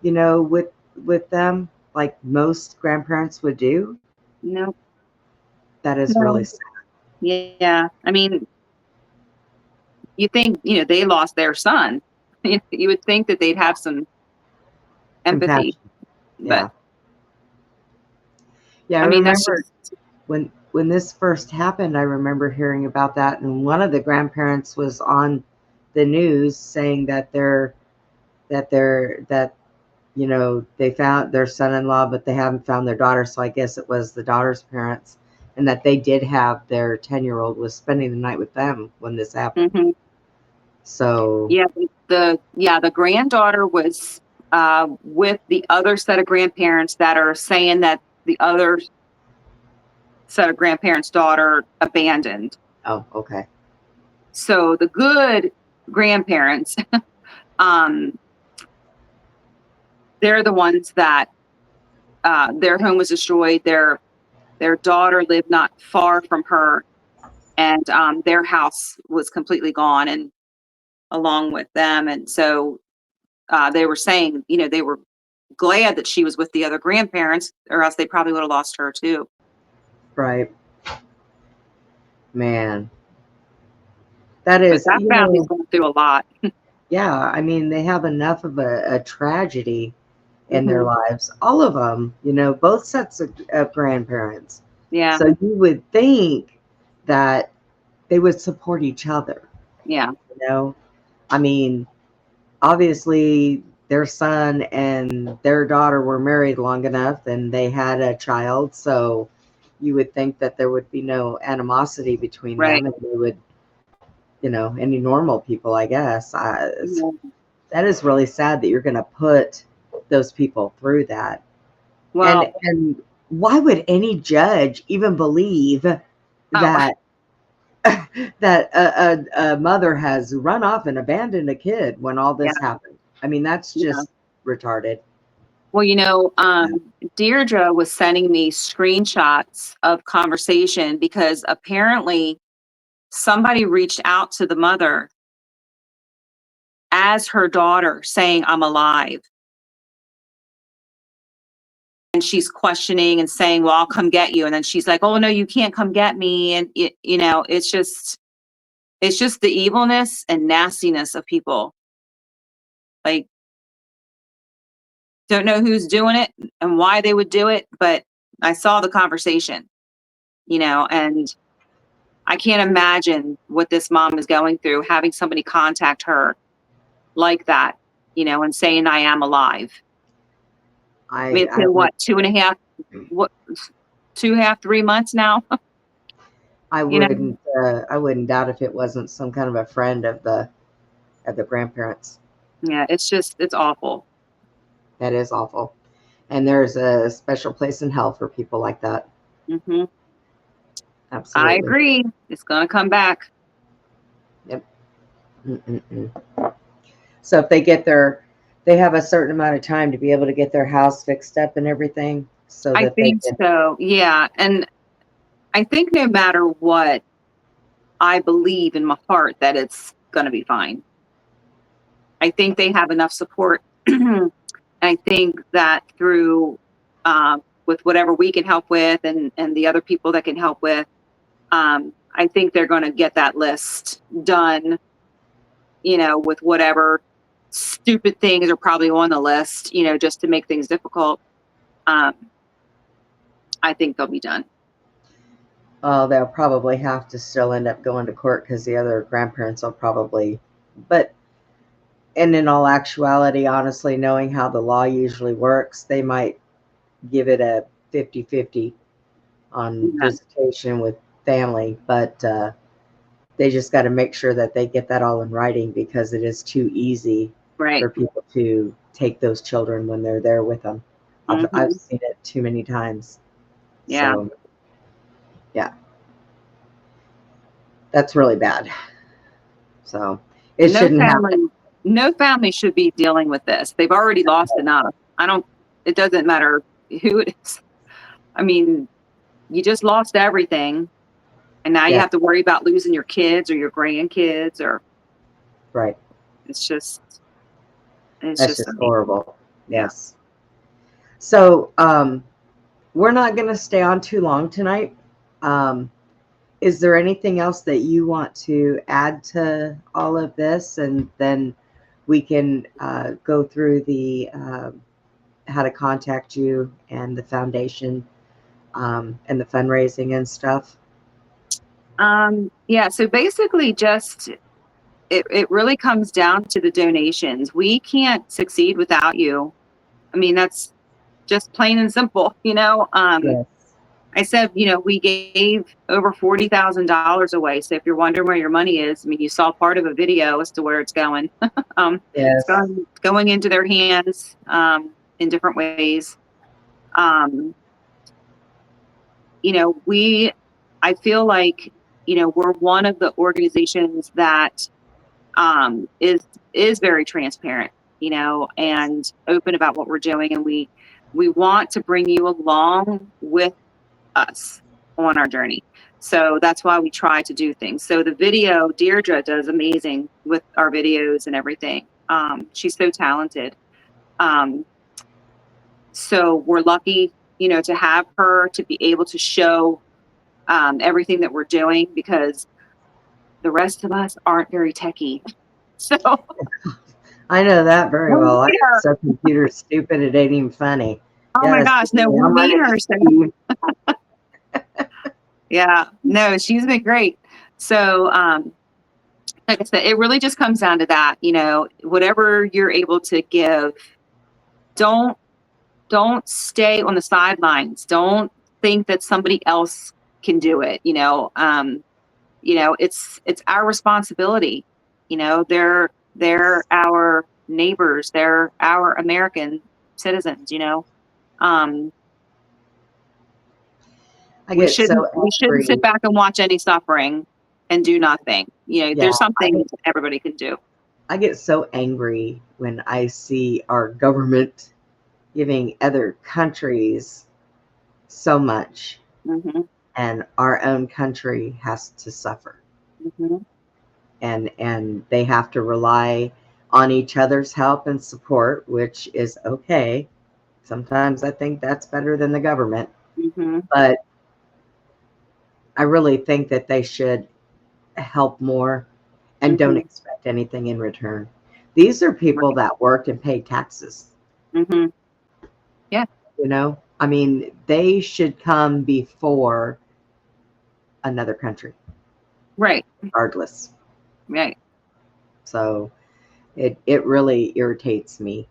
with them like most grandparents would do. No. That is No. really sad. Yeah. I mean, you think, they lost their son. You would think that they'd have some empathy. Yeah. But Yeah, I mean, that's remember just, when this first happened, I remember hearing about that, and one of the grandparents was on the news saying that they found their son-in-law, but they haven't found their daughter. So I guess it was the daughter's parents, and that they did have their 10-year-old was spending the night with them when this happened. mhm. So Yeah, the granddaughter was with the other set of grandparents that are saying that the other set of grandparents' daughter abandoned. oh, okay. So the good grandparents, they're the ones that their home was destroyed. Their daughter lived not far from her, and their house was completely gone, and along with them. And so they were saying, they were glad that she was with the other grandparents, or else they probably would have lost her too. Right. Man. That But is, that family's going through a lot. yeah, I mean, they have enough of a tragedy in their Mhm. lives. All of them, both sets of grandparents. Yeah. So you would think that they would support each other. Yeah. I mean, obviously their son and their daughter were married long enough and they had a child. So you would think that there would be no animosity between Right. them, and they would, any normal people, I guess. Mhm. That is really sad that you're going to put those people through that. Well, And why would any judge even believe that that a mother has run off and abandoned a kid when all this yeah. happened? I mean, that's Yeah. just retarded. Well, Deirdre was sending me screenshots of conversation because apparently somebody reached out to the mother as her daughter saying, "I'm alive." And she's questioning and saying, "Well, I'll come get you." And then she's like, "Oh, no, you can't come get me." And it's just the evilness and nastiness of people. Like, don't know who's doing it and why they would do it, but I saw the conversation, and I can't imagine what this mom is going through, having somebody contact her like that, and saying, "I am alive." I mean, it's been what, 3 months now? I You know? wouldn't doubt if it wasn't some kind of a friend of the grandparents. Yeah, it's awful. That is awful. And there's a special place in hell for people like that. Hmm. Absolutely. I agree. It's going to come back. Yep. Mm-mm-mm. So if they have a certain amount of time to be able to get their house fixed up and everything, so I that they think can. so. Yeah. And I think no matter what, I believe in my heart that it's going to be fine. I think they have enough support. I think that through, with whatever we can help with and the other people that can help with, I think they're going to get that list done, with whatever stupid things are probably on the list, just to make things difficult. I think they'll be done. They'll probably have to still end up going to court because the other grandparents will probably, and in all actuality, honestly, knowing how the law usually works, they might give it a 50-50 on visitation with family, but they just got to make sure that they get that all in writing, because it is too easy for people to take those children when they're there with them. I've seen it too many times. Yeah. So, yeah. That's really bad. So it shouldn't happen. No family should be dealing with this. They've already lost enough. It doesn't matter who it is. I mean, you just lost everything. And now you have to worry about losing your kids or your grandkids, or Right. it's just horrible. Yes. So, we're not going to stay on too long tonight. Is there anything else that you want to add to all of this? And then we can go through the how to contact you and the foundation and the fundraising and stuff. Yeah. So basically, just it really comes down to the donations. We can't succeed without you. I mean, that's just plain and simple. Yes. I said, we gave over $40,000 away. So if you're wondering where your money is, I mean, you saw part of a video as to where it's going. Yes. It's going into their hands in different ways. I feel like, we're one of the organizations that is very transparent, and open about what we're doing. And we want to bring you along with us on our journey. So that's why we try to do things. So the video, Deirdre does amazing with our videos and everything. She's so talented. So we're lucky, to have her to be able to show everything that we're doing, because the rest of us aren't very techie. So I know that very well. I'm so computer stupid, it ain't even funny. Oh my gosh, no, me and her. Yeah, no, she's been great. So, like I said, it really just comes down to that, whatever you're able to give, don't stay on the sidelines. Don't think that somebody else can do it. It's our responsibility. They're our neighbors. They're our American citizens. We shouldn't sit back and watch any suffering and do nothing. There's something everybody can do. I get so angry when I see our government giving other countries so much, and our own country has to suffer. And they have to rely on each other's help and support, which is okay. Sometimes I think that's better than the government. But I really think that they should help more and don't expect anything in return. These are people that worked and paid taxes. Yeah. I mean, they should come before another country. Right. Regardless. Right. So it really irritates me.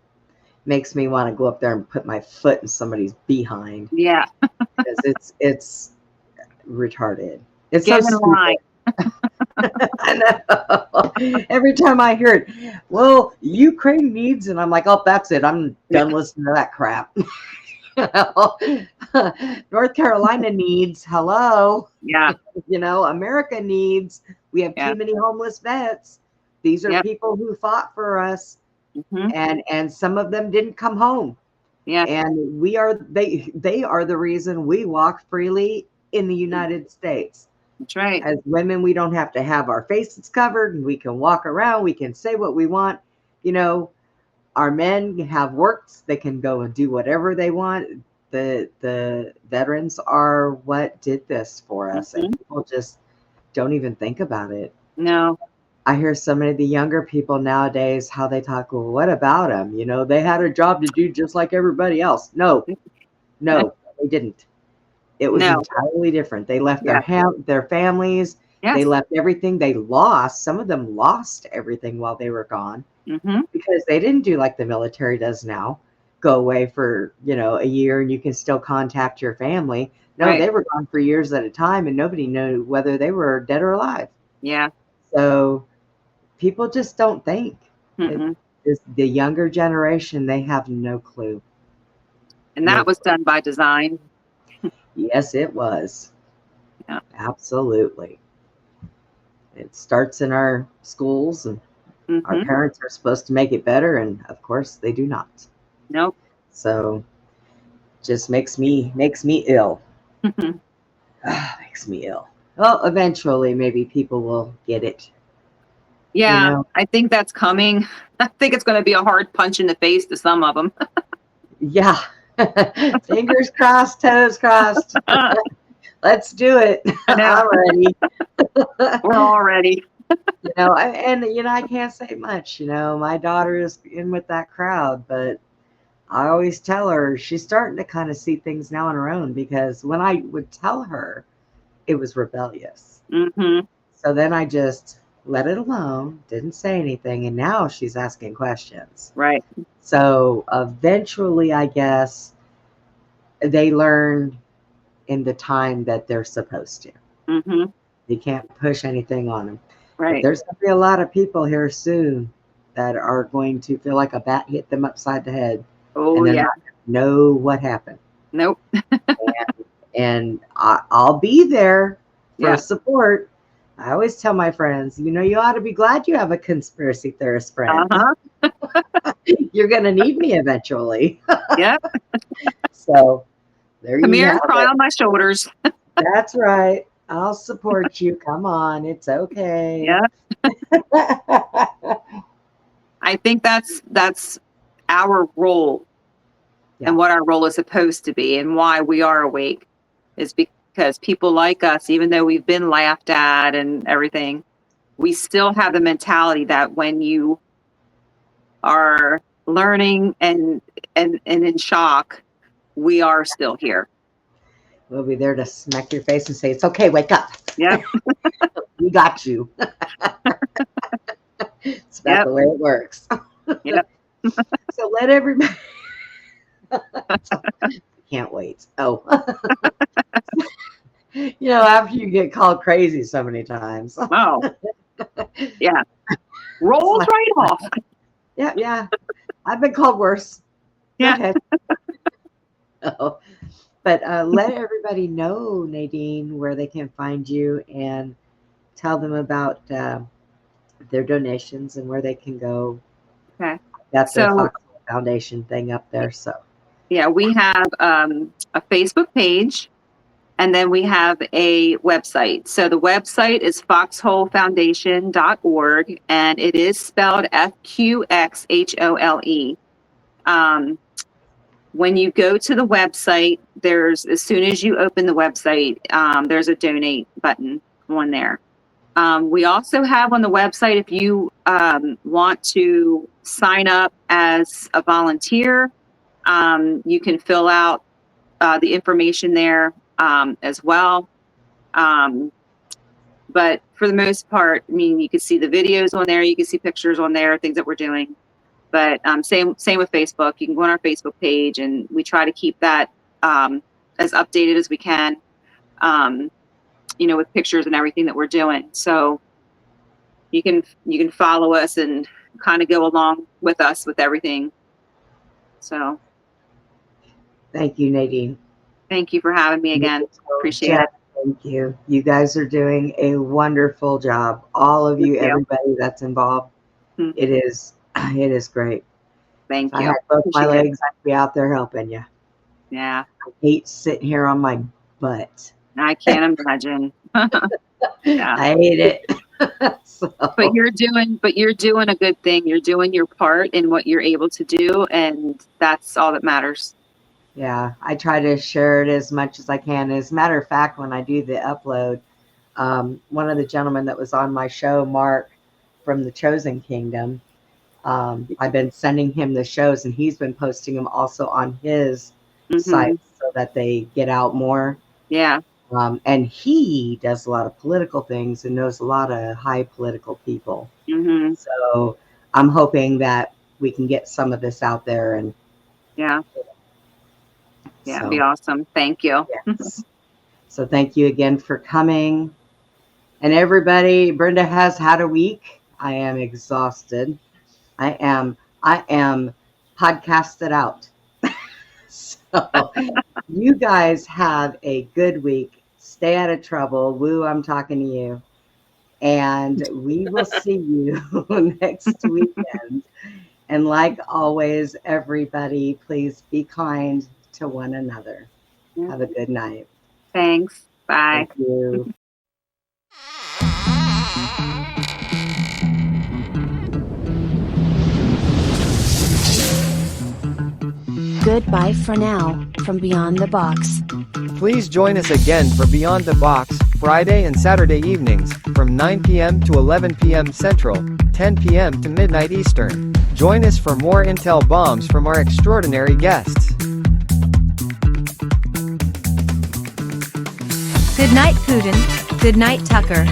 Makes me want to go up there and put my foot in somebody's behind. Yeah. Because it's retarded. It's Get so in line. I know. Every time I hear it, well, Ukraine needs, and I'm like, oh, that's it. I'm done listening to that crap. North Carolina needs, hello. Yeah. America needs. We have too many homeless vets. These are people who fought for us, and some of them didn't come home. Yeah. And they are the reason we walk freely in the United States. That's right. As women, we don't have to have our faces covered, and we can walk around. We can say what we want. Our men have works. They can go and do whatever they want. The veterans are what did this for us, and people just don't even think about it. No. I hear so many of the younger people nowadays, how they talk, well, what about them? They had a job to do just like everybody else. No, they didn't. It was entirely different. They left their families. Yes. They left everything. They lost. Some of them lost everything while they were gone because they didn't do like the military does now. Go away for, a year and you can still contact your family. No, they were gone for years at a time and nobody knew whether they were dead or alive. Yeah. So people just don't think. The younger generation, they have no clue. And that was done by design. Yes, it was. Yeah. Absolutely. It starts in our schools, and our parents are supposed to make it better, and of course they do not. Nope. So just makes me ill. Makes me ill. Well, eventually, maybe people will get it. Yeah, You know? I think that's coming. I think it's going to be a hard punch in the face to some of them. Yeah. Fingers crossed, toes crossed. Let's do it. I know. I'm ready. We're all ready. I can't say much. My daughter is in with that crowd, but I always tell her she's starting to kind of see things now on her own, because when I would tell her, it was rebellious. Mm-hmm. So then I just let it alone, didn't say anything, and now she's asking questions. Right. So eventually, I guess, they learn in the time that they're supposed to. Mm-hmm. You can't push anything on them. Right. But there's going to be a lot of people here soon that are going to feel like a bat hit them upside the head. Oh, and they're yeah. not going to know what happened. Nope. and I'll be there for Yeah. support. I always tell my friends, you ought to be glad you have a conspiracy theorist friend. Uh-huh. You're going to need me eventually. Yep. So there Come you here have and cry it. on my shoulders. That's right. I'll support you. Come on. It's okay. Yeah. I think that's our role. Yeah. And what our role is supposed to be, and why we are awake, is because people like us, even though we've been laughed at and everything, we still have the mentality that when you are learning and in shock, we are still here. We'll be there to smack your face and say, it's okay, wake up. Yep. We got you. It's about the way it works. Yep. So let everybody. Can't wait. Oh. After you get called crazy so many times. Oh. Yeah. Rolls right off. Yeah. I've been called worse. Yeah. Go ahead. Oh. But let everybody know, Nadine, where they can find you, and tell them about their donations and where they can go. Okay. Got the Fox Foundation thing up there. So yeah, we have a Facebook page, and then we have a website. So the website is foxholefoundation.org, and it is spelled FQXHOLE. When you go to the website, as soon as you open the website, there's a donate button on there. We also have on the website, if you want to sign up as a volunteer, you can fill out the information there as well. But for the most part, you can see the videos on there, you can see pictures on there, things that we're doing. But same with Facebook. You can go on our Facebook page, and we try to keep that as updated as we can, with pictures and everything that we're doing. So you can follow us and kind of go along with us with everything. So thank you, Nadine. Thank you for having me again. Appreciate it. Thank you. You guys are doing a wonderful job. All of you, everybody that's involved. Mm-hmm. It is great. Thank you. I had both my legs, I'd be out there helping you. Yeah. I hate sitting here on my butt. I can't imagine. Yeah. I hate it. But you're doing a good thing. You're doing your part in what you're able to do, and that's all that matters. Yeah, I try to share it as much as I can. As a matter of fact, when I do the upload, one of the gentlemen that was on my show, Mark from the Chosen Kingdom, I've been sending him the shows, and he's been posting them also on his site so that they get out more. Yeah. And he does a lot of political things and knows a lot of high political people. Mm-hmm. So I'm hoping that we can get some of this out there. And yeah, it'd be awesome. Thank you. Yes. So thank you again for coming. And everybody, Brenda has had a week. I am exhausted. I am podcasted out. So you guys have a good week. Stay out of trouble. Woo, I'm talking to you. And we will see you next weekend. And like always, everybody, please be kind to one another. Have a good night. Thanks. Bye. Thank you. Goodbye for now, from Beyond the Box. Please join us again for Beyond the Box, Friday and Saturday evenings, from 9 p.m. to 11 p.m. Central, 10 p.m. to midnight Eastern. Join us for more intel bombs from our extraordinary guests. Good night, Putin. Good night, Tucker.